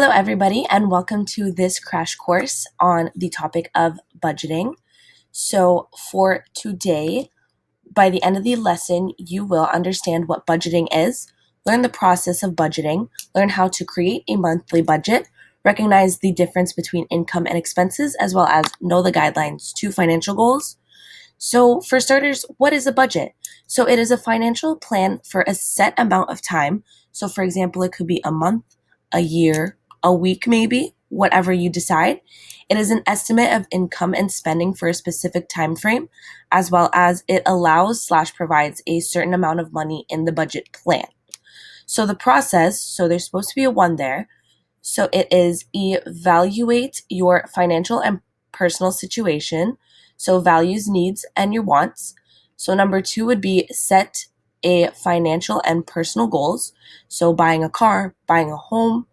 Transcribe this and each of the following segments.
Hello, everybody, and welcome to this crash course on the topic of budgeting. So, for today, by the end of the lesson, you will understand what budgeting is, learn the process of budgeting, learn how to create a monthly budget, recognize the difference between income and expenses, as well as know the guidelines to financial goals. So, for starters, what is a budget? So, it is a financial plan for a set amount of time. So, for example, it could be a month, a year, a week, maybe, whatever you decide. It is an estimate of income and spending for a specific time frame, as well as it allows/provides a certain amount of money in the budget plan. So, the process, so there's supposed to be a one there. So, it is evaluate your financial and personal situation. So, values, needs, and your wants. So, number two would be set a financial and personal goals. So, buying a car, buying a home.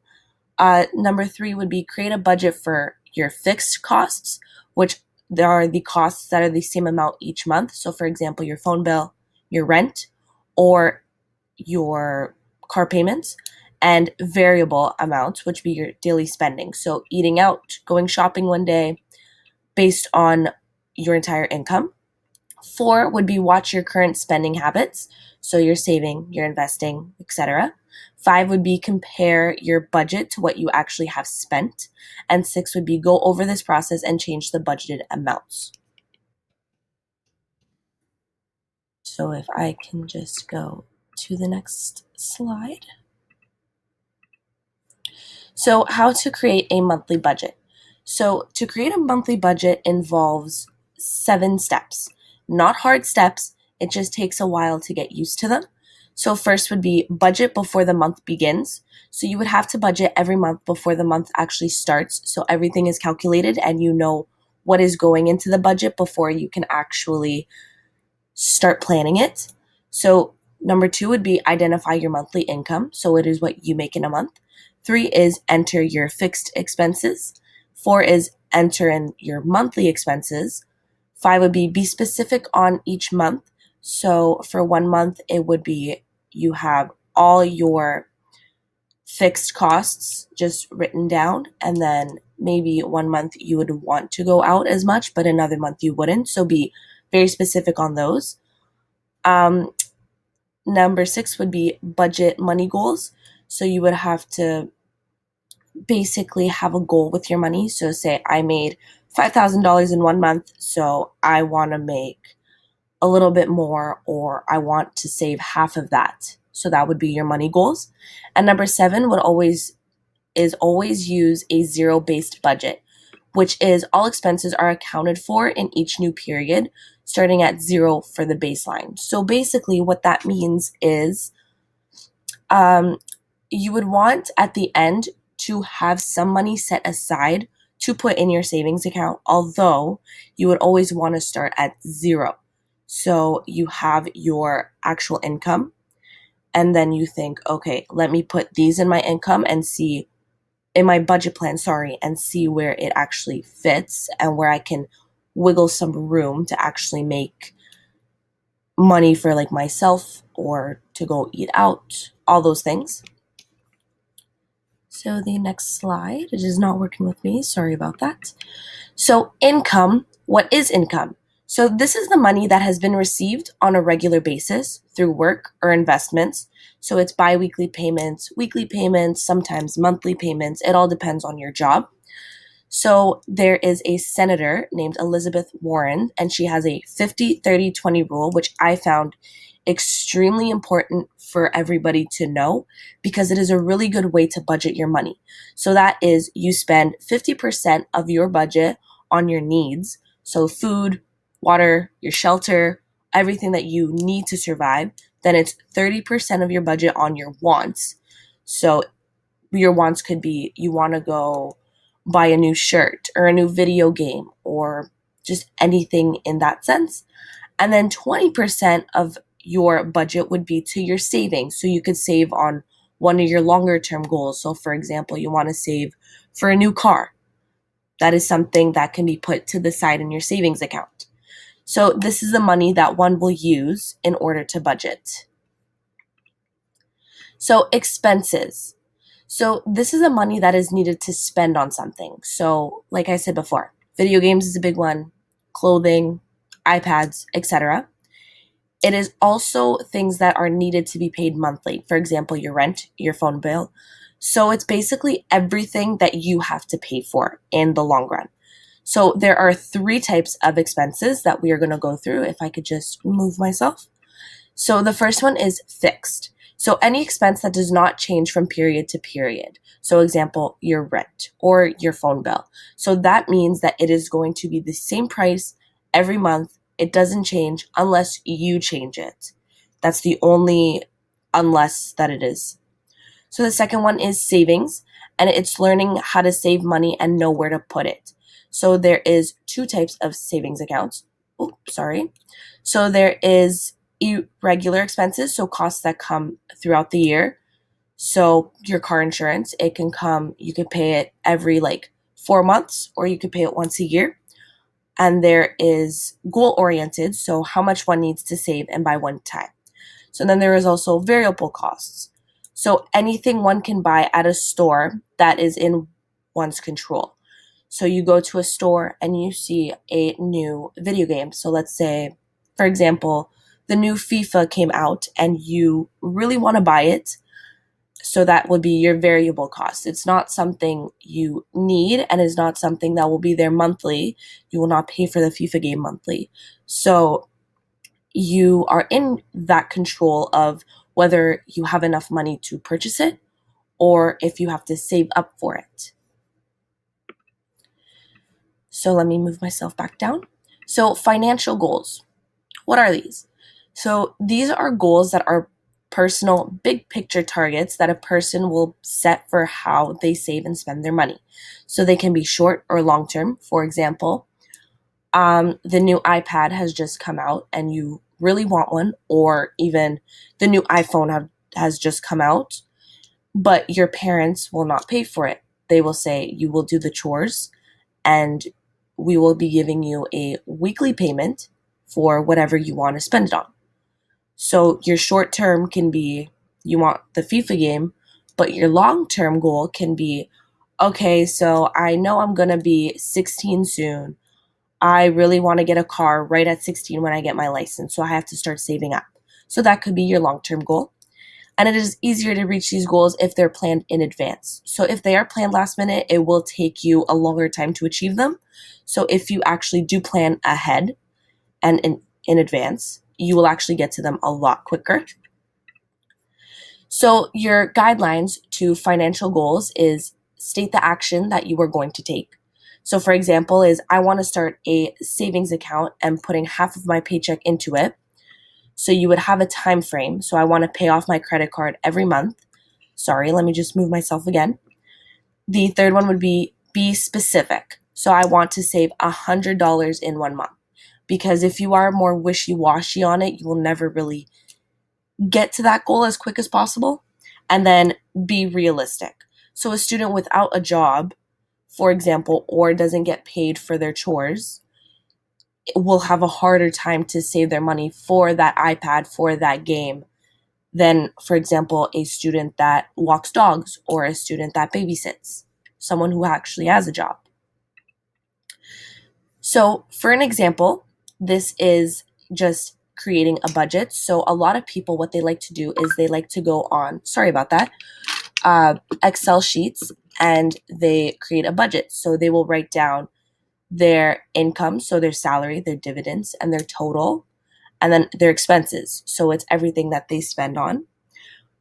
Number three would be create a budget for your fixed costs, which there are the costs that are the same amount each month. So, for example, your phone bill, your rent, or your car payments, and variable amounts, which be your daily spending. So, eating out, going shopping one day based on your entire income. Four would be watch your current spending habits. So, you're saving, you're investing, etc. Five would be compare your budget to what you actually have spent. And six would be go over this process and change the budgeted amounts. So if I can just go to the next slide. So how to create a monthly budget. So to create a monthly budget involves 7 steps. Not hard steps, it just takes a while to get used to them. So first would be budget before the month begins. So you would have to budget every month before the month actually starts. So everything is calculated and you know what is going into the budget before you can actually start planning it. So number 2 would be identify your monthly income. So it is what you make in a month. 3 is enter your fixed expenses. 4 is enter in your monthly expenses. 5 would be specific on each month. So for 1 month, it would be you have all your fixed costs just written down, and then maybe 1 month you would want to go out as much, but another month you wouldn't. So be very specific on those. Number 6 would be budget money goals. So you would have to basically have a goal with your money. So say I made $5,000 in 1 month, so I want to make a little bit more, or I want to save half of that. So that would be your money goals. And number 7 would always use a zero-based budget, which is all expenses are accounted for in each new period, starting at 0 for the baseline. So basically what that means is you would want at the end to have some money set aside to put in your savings account, although you would always want to start at 0. So you have your actual income, and then you think, okay, let me put these in my income and see in my budget plan, and see where it actually fits and where I can wiggle some room to actually make money for like myself or to go eat out, all those things. So the next slide, it is not working with me. Sorry about that. So income, what is income? So this is the money that has been received on a regular basis through work or investments. So it's biweekly payments, weekly payments, sometimes monthly payments. It all depends on your job. So there is a senator named Elizabeth Warren, and she has a 50-30-20 rule, which I found extremely important for everybody to know because it is a really good way to budget your money. So that is you spend 50% of your budget on your needs. So food, water, your shelter, everything that you need to survive. Then it's 30% of your budget on your wants. So your wants could be you want to go buy a new shirt or a new video game or just anything in that sense. And then 20% of your budget would be to your savings. So you could save on one of your longer term goals. So for example, you want to save for a new car. That is something that can be put to the side in your savings account. So this is the money that one will use in order to budget. So expenses. So this is the money that is needed to spend on something. So like I said before, video games is a big one, clothing, iPads, etc. It is also things that are needed to be paid monthly. For example, your rent, your phone bill. So it's basically everything that you have to pay for in the long run. So there are three types of expenses that we are going to go through. If I could just move myself. So the first one is fixed. So any expense that does not change from period to period. So example, your rent or your phone bill. So that means that it is going to be the same price every month. It doesn't change unless you change it. That's the only unless that it is. So the second one is savings, and it's learning how to save money and know where to put it. So there is two types of savings accounts. Oh, sorry. So there is irregular expenses, so costs that come throughout the year. So your car insurance, it can come, you could pay it every like 4 months, or you could pay it once a year. And there is goal oriented, so how much one needs to save and by one time. So then there is also variable costs. So anything one can buy at a store that is in one's control. So you go to a store and you see a new video game. So let's say, for example, the new FIFA came out and you really want to buy it. So that would be your variable cost. It's not something you need and is not something that will be there monthly. You will not pay for the FIFA game monthly. So you are in that control of whether you have enough money to purchase it or if you have to save up for it. So let me move myself back down. So financial goals. What are these? So these are goals that are personal, big picture targets that a person will set for how they save and spend their money. So they can be short or long term. For example, the new iPad has just come out and you really want one, or even the new has just come out, but your parents will not pay for it. They will say you will do the chores and we will be giving you a weekly payment for whatever you want to spend it on. So your short term can be you want the FIFA game, but your long term goal can be okay, so I know I'm going to be 16 soon. I really want to get a car right at 16 when I get my license, so I have to start saving up. So that could be your long term goal. And it is easier to reach these goals if they're planned in advance. So if they are planned last minute, it will take you a longer time to achieve them. So if you actually do plan ahead and in advance, you will actually get to them a lot quicker. So your guidelines to financial goals is state the action that you are going to take. So for example, is I want to start a savings account and putting half of my paycheck into it. So you would have a time frame. So I want to pay off my credit card every month. Sorry, let me just move myself again. The third one would be specific. So I want to save $100 in 1 month. Because if you are more wishy-washy on it, you will never really get to that goal as quick as possible. And then be realistic. So a student without a job, for example, or doesn't get paid for their chores, will have a harder time to save their money for that iPad, for that game, than, for example, a student that walks dogs or a student that babysits, someone who actually has a job. So, for an example, this is just creating a budget. So, a lot of people, what they like to do is they like to go on, sorry about that, Excel sheets and they create a budget. So, they will write down their income, so their salary, their dividends, and their total, and then their expenses. So it's everything that they spend on.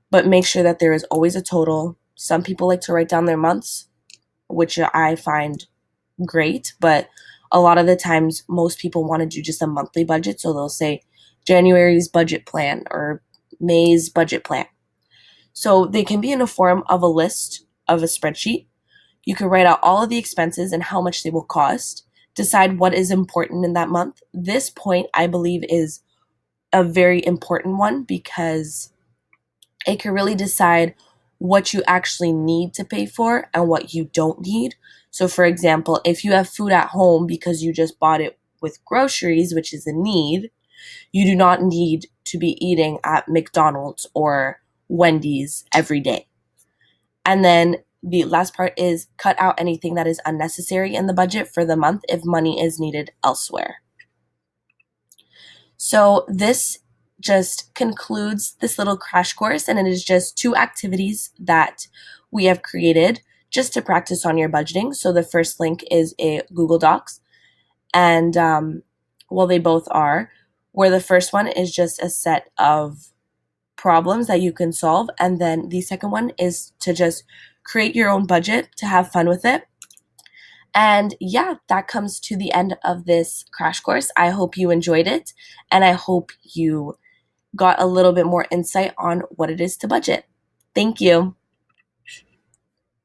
But make sure that there is always a total. Some people like to write down their months, which I find great, but a lot of the times most people want to do just a monthly budget. So they'll say January's budget plan or May's budget plan. So they can be in a form of a list of a spreadsheet. You can write out all of the expenses and how much they will cost, decide what is important in that month. This point, I believe, is a very important one because it can really decide what you actually need to pay for and what you don't need. So, for example, if you have food at home because you just bought it with groceries, which is a need, you do not need to be eating at McDonald's or Wendy's every day. And then the last part is cut out anything that is unnecessary in the budget for the month if money is needed elsewhere. So this just concludes this little crash course, and it is just 2 activities that we have created just to practice on your budgeting. So the first link is a Google Docs, and they both are, where the first one is just a set of problems that you can solve, and then the second one is to just create your own budget to have fun with it. And yeah, that comes to the end of this crash course. I hope you enjoyed it, and I hope you got a little bit more insight on what it is to budget. Thank you.